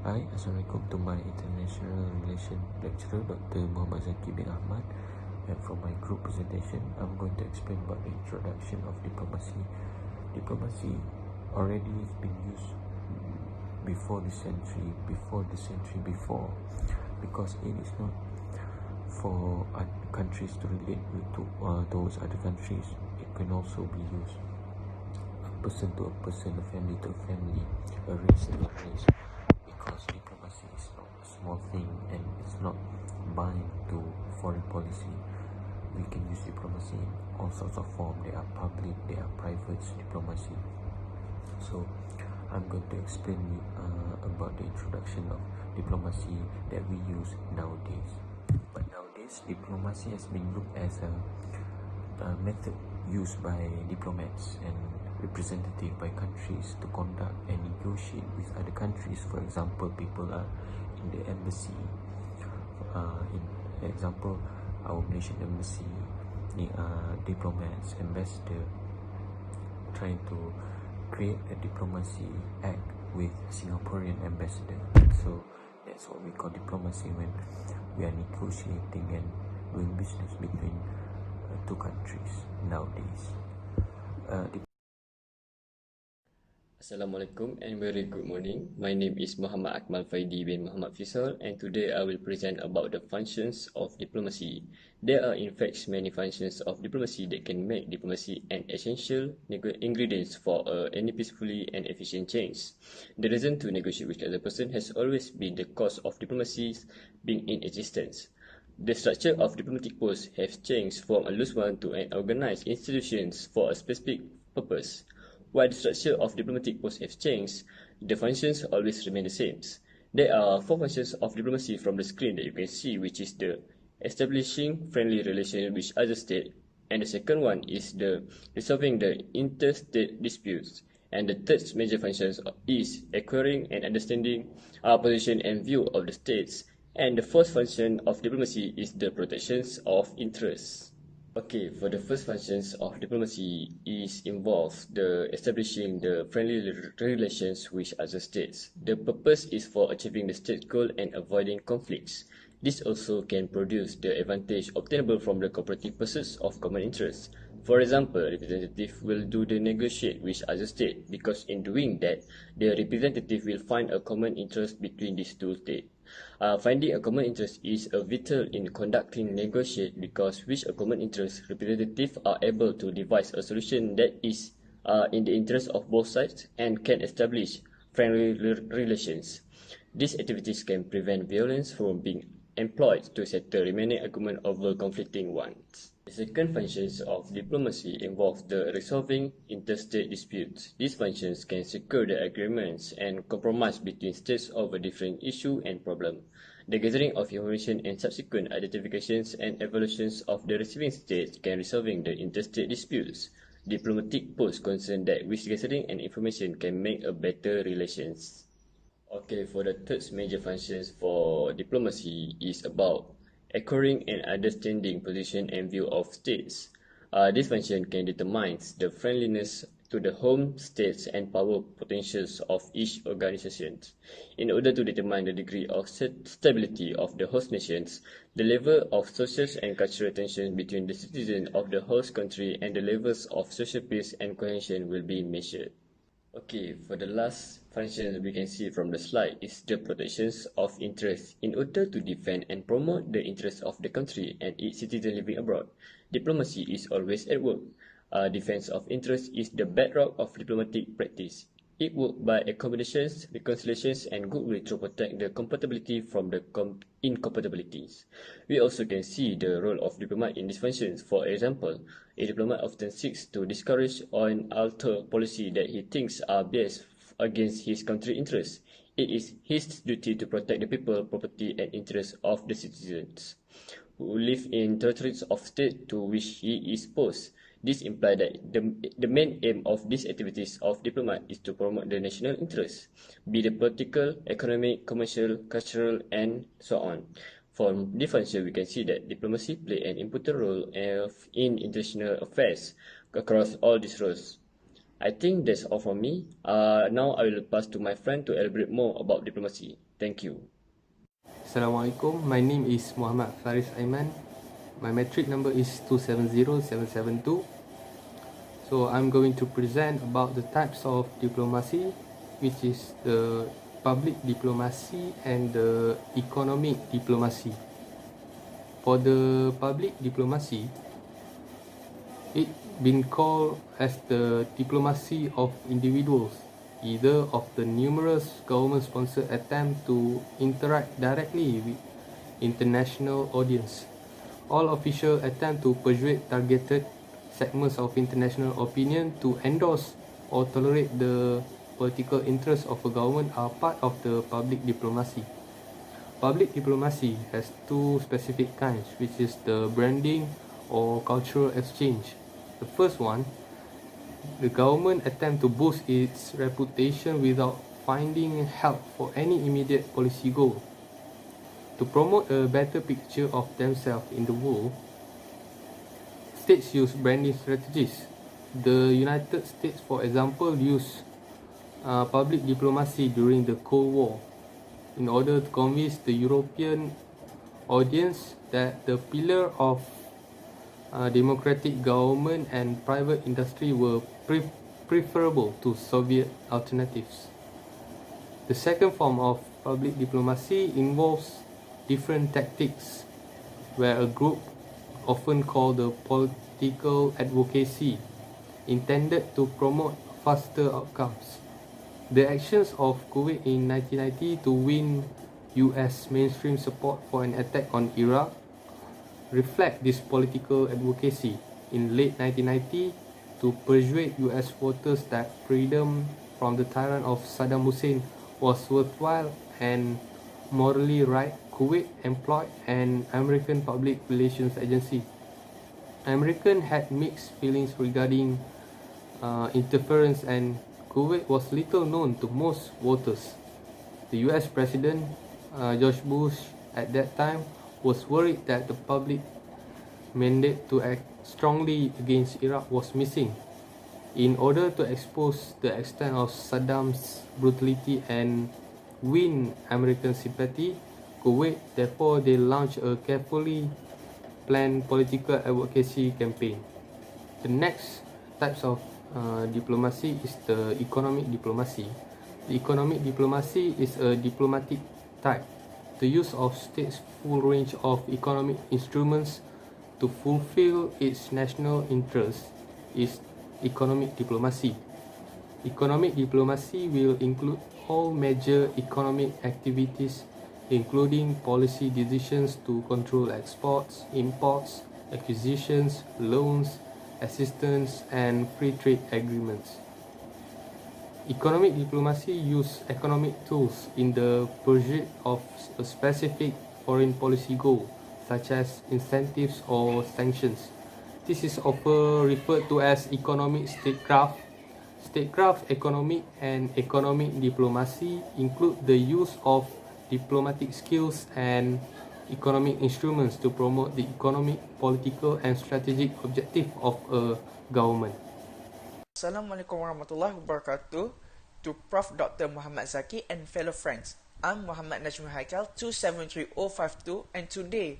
Hai, Assalamualaikum to my International Relation lecturer Dr. Muhammad Zaki bin Ahmad, and for my group presentation I'm going to explain about the introduction of diplomacy. Diplomacy already has been used before the century before, because it is not for countries to relate towards other countries. It can also be used person to a person, a family to a family, a race to a race, because diplomacy is not a small thing and it's not bind to foreign policy. We can use diplomacy in all sorts of forms. They are public, they are private diplomacy. So I'm going to explain about the introduction of diplomacy that we use nowadays. But nowadays, diplomacy has been looked as a method used by diplomats and representative by countries to conduct and negotiate with other countries. For example, people are in the embassy, in example, our Malaysian embassy, diplomats, ambassador, trying to create a diplomacy act with Singaporean ambassador. So that's what we call diplomacy, when we are negotiating and doing business between two countries nowadays. Assalamualaikum and very good morning. My name is Muhammad Akmal Faidi bin Muhammad Fisal, and today I will present about the functions of diplomacy. There are in fact many functions of diplomacy that can make diplomacy an essential ingredient for any peacefully and efficient change. The reason to negotiate with other person has always been the cause of diplomacy being in existence. The structure of diplomatic posts have changed from a loose one to an organized institutions for a specific purpose. While the structure of diplomatic posts have changed, the functions always remain the same. There are 4 functions of diplomacy from the screen that you can see, which is the establishing friendly relations with other states, and the second one is the resolving the interstate disputes, and the third major function is acquiring and understanding our position and view of the states, and the fourth function of diplomacy is the protections of interests. Okay, for the first functions of diplomacy is involves the establishing the friendly relations with other states. The purpose is for achieving the state goal and avoiding conflicts. This also can produce the advantage obtainable from the cooperative pursuits of common interests. For example, representative will do the negotiate with other state, because in doing that, the representative will find a common interest between these two states. Finding a common interest is vital in conducting negotiate, because with a common interest, representatives are able to devise a solution that is in the interest of both sides and can establish friendly relations. These activities can prevent violence from being employed to settle remaining argument over conflicting ones. The second functions of diplomacy involve the resolving interstate disputes. These functions can secure the agreements and compromise between states over different issue and problem. The gathering of information and subsequent identifications and evaluations of the receiving states can resolving the interstate disputes. Diplomatic posts concern that with gathering and information can make a better relations. Okay, for the third major functions for diplomacy is about acquiring and understanding position and view of states. This function can determine the friendliness to the home states and power potentials of each organization. In order to determine the degree of stability of the host nations, the level of social and cultural tension between the citizens of the host country and the levels of social peace and cohesion will be measured. Okay, for the last function we can see from the slide is the protections of interest. In order to defend and promote the interests of the country and its citizens living abroad, diplomacy is always at work. Defense of interest is the bedrock of diplomatic practice. It works by accommodations, reconciliations, and goodwill to protect the compatibility from the incompatibilities. We also can see the role of diplomat in these functions. For example, a diplomat often seeks to discourage or alter policy that he thinks are biased against his country interests. It is his duty to protect the people, property, and interests of the citizens who live in territories of state to which he is posed. This implies that the main aim of these activities of diplomat is to promote the national interests, be it political, economic, commercial, cultural, and so on. From this function, we can see that diplomacy plays an important role in international affairs across all these roles. I think that's all from me. Now I will pass to my friend to elaborate more about diplomacy. Thank you. Assalamualaikum. My name is Muhammad Faris Aiman. My metric number is 270772. So I'm going to present about the types of diplomacy, which is the public diplomacy and the economic diplomacy. For the public diplomacy, it been called as the diplomacy of individuals, either of the numerous government-sponsored attempts to interact directly with international audience. All official attempt to persuade targeted segments of international opinion to endorse or tolerate the political interests of a government are part of the public diplomacy. Public diplomacy has two specific kinds, which is the branding or cultural exchange. The first one, the government attempt to boost its reputation without finding help for any immediate policy goal. To promote a better picture of themselves in the world, states use branding strategies. The United States, for example, used public diplomacy during the Cold War in order to convince the European audience that the pillar of democratic government and private industry were preferable to Soviet alternatives. The second form of public diplomacy involves different tactics, where a group, often called the political advocacy, intended to promote faster outcomes. The actions of Kuwait in 1990 to win US mainstream support for an attack on Iraq reflect this political advocacy. In late 1990, to persuade US voters that freedom from the tyrant of Saddam Hussein was worthwhile and morally right, Kuwait employed an American public relations agency. Americans had mixed feelings regarding interference, and Kuwait was little known to most voters. The US President George Bush at that time was worried that the public mandate to act strongly against Iraq was missing. In order to expose the extent of Saddam's brutality and win American sympathy, Kuwait, therefore, they launched a carefully planned political advocacy campaign. The next types of diplomacy is the economic diplomacy. The economic diplomacy is a diplomatic type. The use of states' full range of economic instruments to fulfill its national interests is economic diplomacy. Economic diplomacy will include all major economic activities, including policy decisions to control exports, imports, acquisitions, loans, assistance, and free trade agreements. Economic diplomacy uses economic tools in the pursuit of a specific foreign policy goal, such as incentives or sanctions. This is often referred to as economic statecraft. Statecraft economic and economic diplomacy include the use of diplomatic skills and economic instruments to promote the economic, political, and strategic objective of a government. Assalamualaikum warahmatullahi wabarakatuh. To Prof. Dr. Muhammad Zaki and fellow friends, I'm Muhammad Najmul Haikal 273052, and today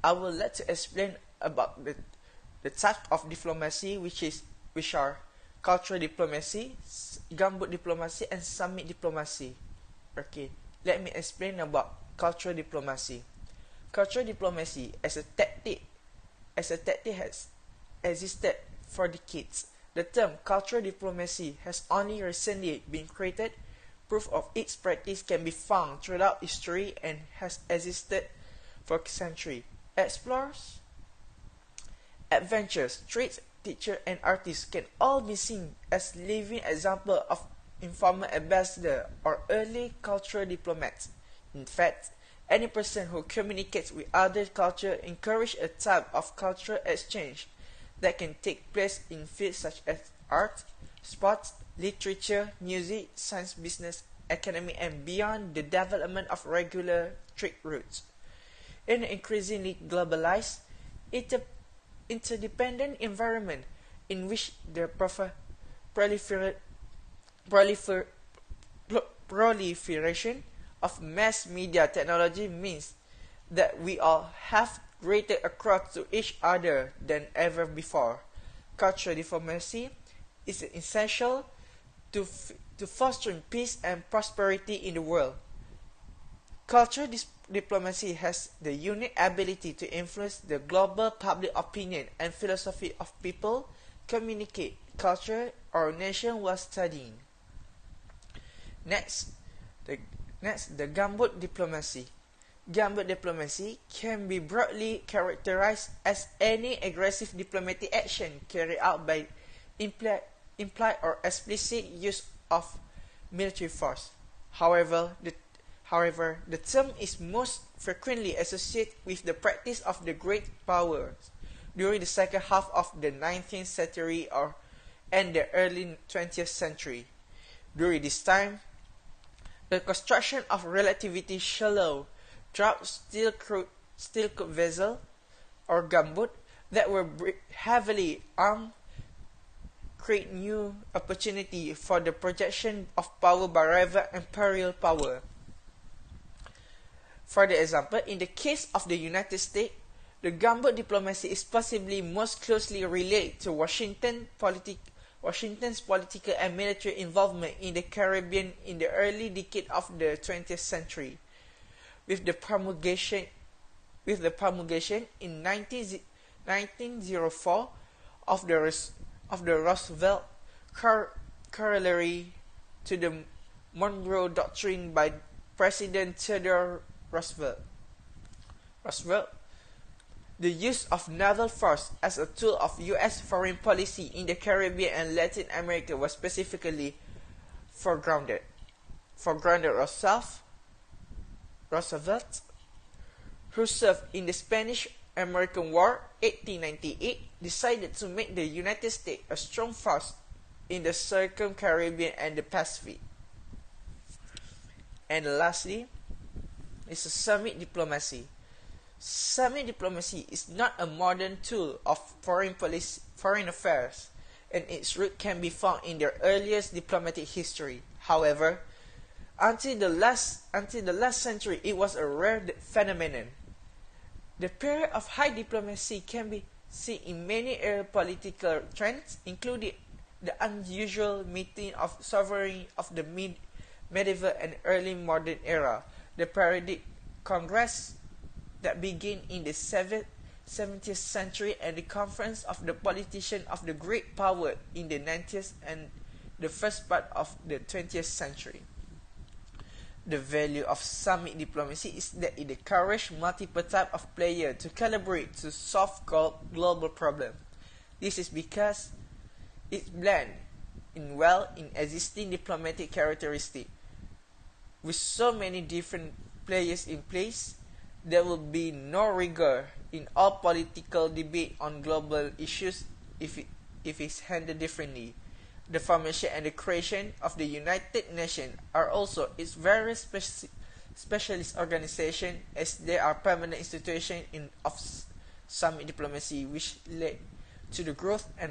I would like to explain about the type of diplomacy which are cultural diplomacy, gumboot diplomacy, and summit diplomacy. Okay, let me explain about cultural diplomacy. Cultural diplomacy as a tactic has existed for decades. The term cultural diplomacy has only recently been created. Proof of its practice can be found throughout history and has existed for centuries. Explorers, adventurers, trades, teachers, and artists can all be seen as living examples of informal ambassadors or early cultural diplomats. In fact, any person who communicates with other cultures encourages a type of cultural exchange that can take place in fields such as art, sports, literature, music, science, business, academy, and beyond the development of regular trade routes. In an increasingly globalized, interdependent environment in which the prolifer- prolifer- proliferation of mass media technology means that we all have greater access to each other than ever before. Cultural diplomacy is essential to fostering peace and prosperity in the world. Cultural diplomacy has the unique ability to influence the global public opinion and philosophy of people, communicate culture or nation while studying. Next, the gambit diplomacy. Gambit diplomacy can be broadly characterized as any aggressive diplomatic action carried out by implied or explicit use of military force. However, the term is most frequently associated with the practice of the great powers during the second half of the 19th century and the early 20th century. During this time, the construction of relatively shallow draught steel-cooled vessels, or gunboat, that were heavily armed create new opportunity for the projection of power by rival imperial power. For example, in the case of the United States, the gunboat diplomacy is possibly most closely related to Washington's political and military involvement in the Caribbean in the early decade of the 20th century. With the promulgation in 1904 of the Roosevelt corollary to the Monroe Doctrine by President Theodore Roosevelt, the use of naval force as a tool of U.S. foreign policy in the Caribbean and Latin America was specifically foregrounded. Roosevelt, who served in the Spanish-American War 1898, decided to make the United States a strong force in the Circum-Caribbean and the Pacific. And lastly, is summit diplomacy. Summit diplomacy is not a modern tool of foreign affairs, and its root can be found in the earliest diplomatic history. However, until the last century, it was a rare phenomenon. The period of high diplomacy can be seen in many political trends, including the unusual meeting of sovereigns of the medieval and early modern era, the periodic congress that began in the 17th century, and the conference of the politicians of the great power in the 19th and the first part of the 20th century. The value of summit diplomacy is that it encourages multiple types of players to collaborate to solve global problems. This is because it blends in existing diplomatic characteristics. With so many different players in place, there will be no rigor in all political debate on global issues if it's handled differently. The formation and the creation of the United Nations are also its very specialist organization, as they are permanent institutions of summit diplomacy, which led to the growth and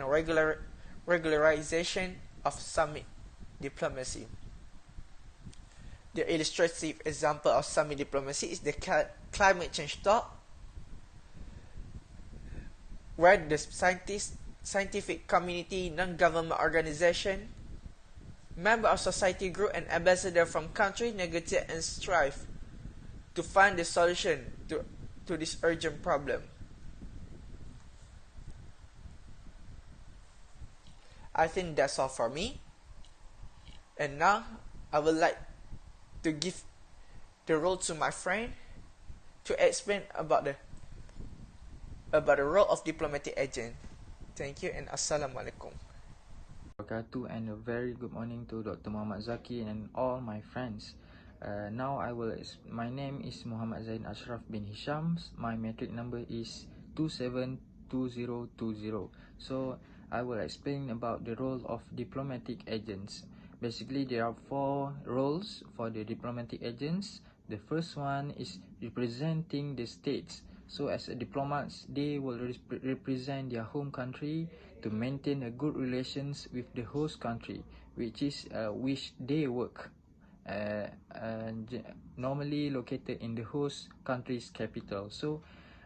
regularization of summit diplomacy. The illustrative example of summit diplomacy is the climate change talk, where the scientific community, non-government organization, member of society group, and ambassador from country negotiate and strive to find the solution to this urgent problem. I think that's all for me. And now I would like to give the role to my friend to explain about the role of diplomatic agent. Thank you and Assalamualaikum. And a very good morning to Dr. Muhammad Zaki and all my friends. My name is Muhammad Zain Ashraf bin Hisham. My metric number is 272020. So I will explain about the role of diplomatic agents. Basically, there are 4 roles for the diplomatic agents. The first one is representing the states. So as a diplomats, they will represent their home country to maintain a good relations with the host country, which they work normally located in the host country's capital. So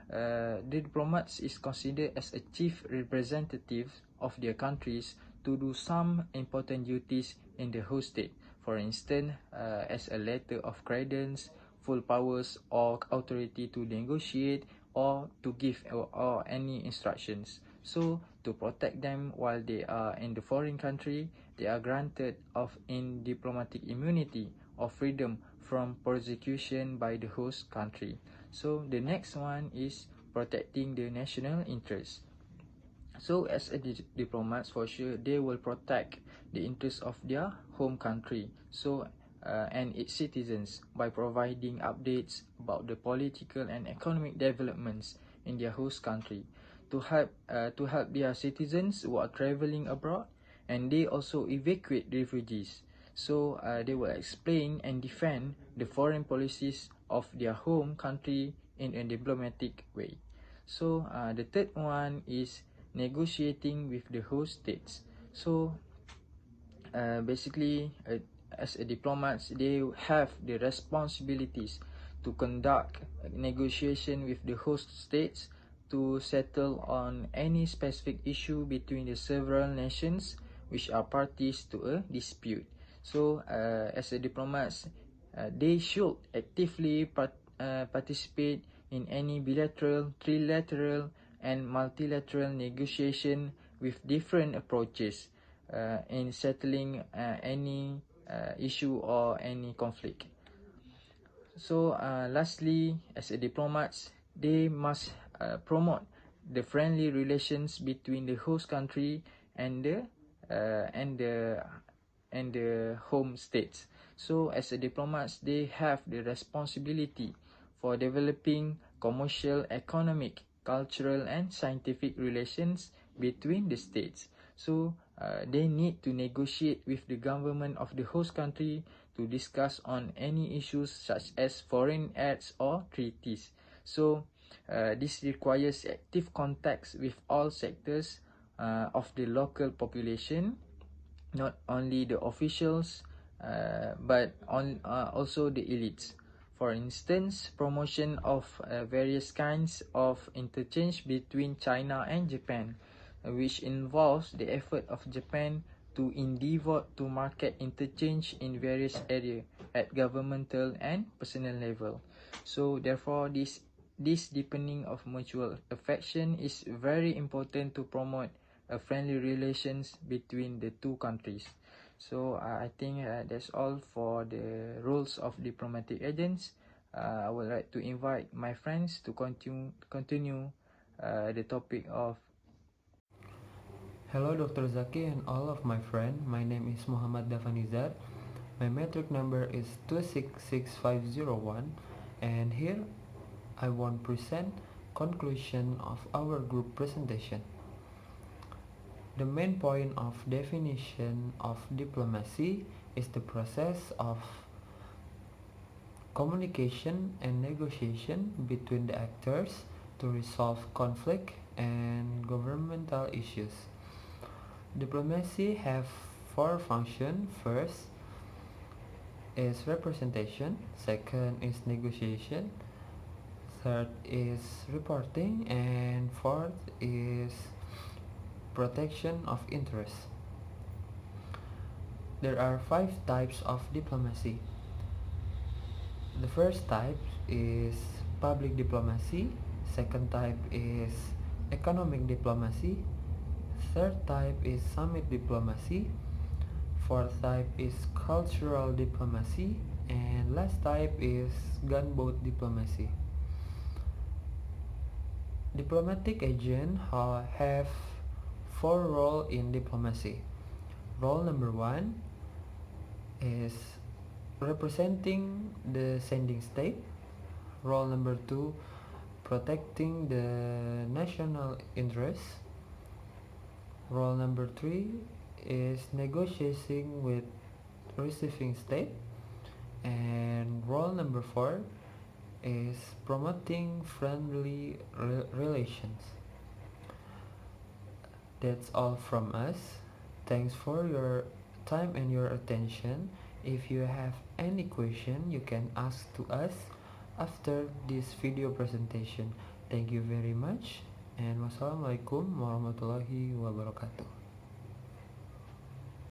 the diplomats is considered as a chief representative of their countries to do some important duties in the host state. For instance, as a letter of credence, full powers or authority to negotiate or to give or any instructions. So to protect them while they are in the foreign country, they are granted of in diplomatic immunity or freedom from persecution by the host country. So the next one is protecting the national interest. So as a diplomats, for sure they will protect the interests of their home country and its citizens by providing updates about the political and economic developments in their host country to help their citizens who are traveling abroad, and they also evacuate refugees. So they will explain and defend the foreign policies of their home country in a diplomatic way. So the third one is negotiating with the host states. So basically, as a diplomats, they have the responsibilities to conduct negotiation with the host states to settle on any specific issue between the several nations which are parties to a dispute. So as a diplomats, they should actively participate in any bilateral, trilateral, and multilateral negotiation with different approaches in settling any issue or any conflict. So lastly, as a diplomats, they must promote the friendly relations between the host country and the home states. So as a diplomats, they have the responsibility for developing commercial, economic, cultural, and scientific relations between the states. So they need to negotiate with the government of the host country to discuss on any issues such as foreign aids or treaties. So this requires active contacts with all sectors of the local population, not only the officials but also the elites. For instance, promotion of various kinds of interchange between China and Japan, which involves the effort of Japan to endeavor to market interchange in various areas at governmental and personal level. So therefore, this deepening of mutual affection is very important to promote a friendly relations between the two countries. So I think that's all for the roles of diplomatic agents. I would like to invite my friends to continue the topic of. Hello Dr. Zaki and all of my friends. My name is Muhammad Dafanizar. My metric number is 266501, and here I want present conclusion of our group presentation. The main point of definition of diplomacy is the process of communication and negotiation between the actors to resolve conflict and governmental issues. Diplomacy have four functions. First is representation, second is negotiation, third is reporting, and fourth is protection of interests. There are 5 types of diplomacy. The first type is public diplomacy, second type is economic diplomacy, third type is summit diplomacy, fourth type is cultural diplomacy, and last type is gunboat diplomacy. Diplomatic agents have 4 roles in diplomacy. Role number 1 is representing the sending state. Role number 2, protecting the national interests. Role number 3 is negotiating with receiving state. And role number 4 is promoting friendly relations. That's all from us. Thanks for your time and your attention. If you have any question, you can ask to us after this video presentation. Thank you very much, and wassalamualaikum warahmatullahi wabarakatuh.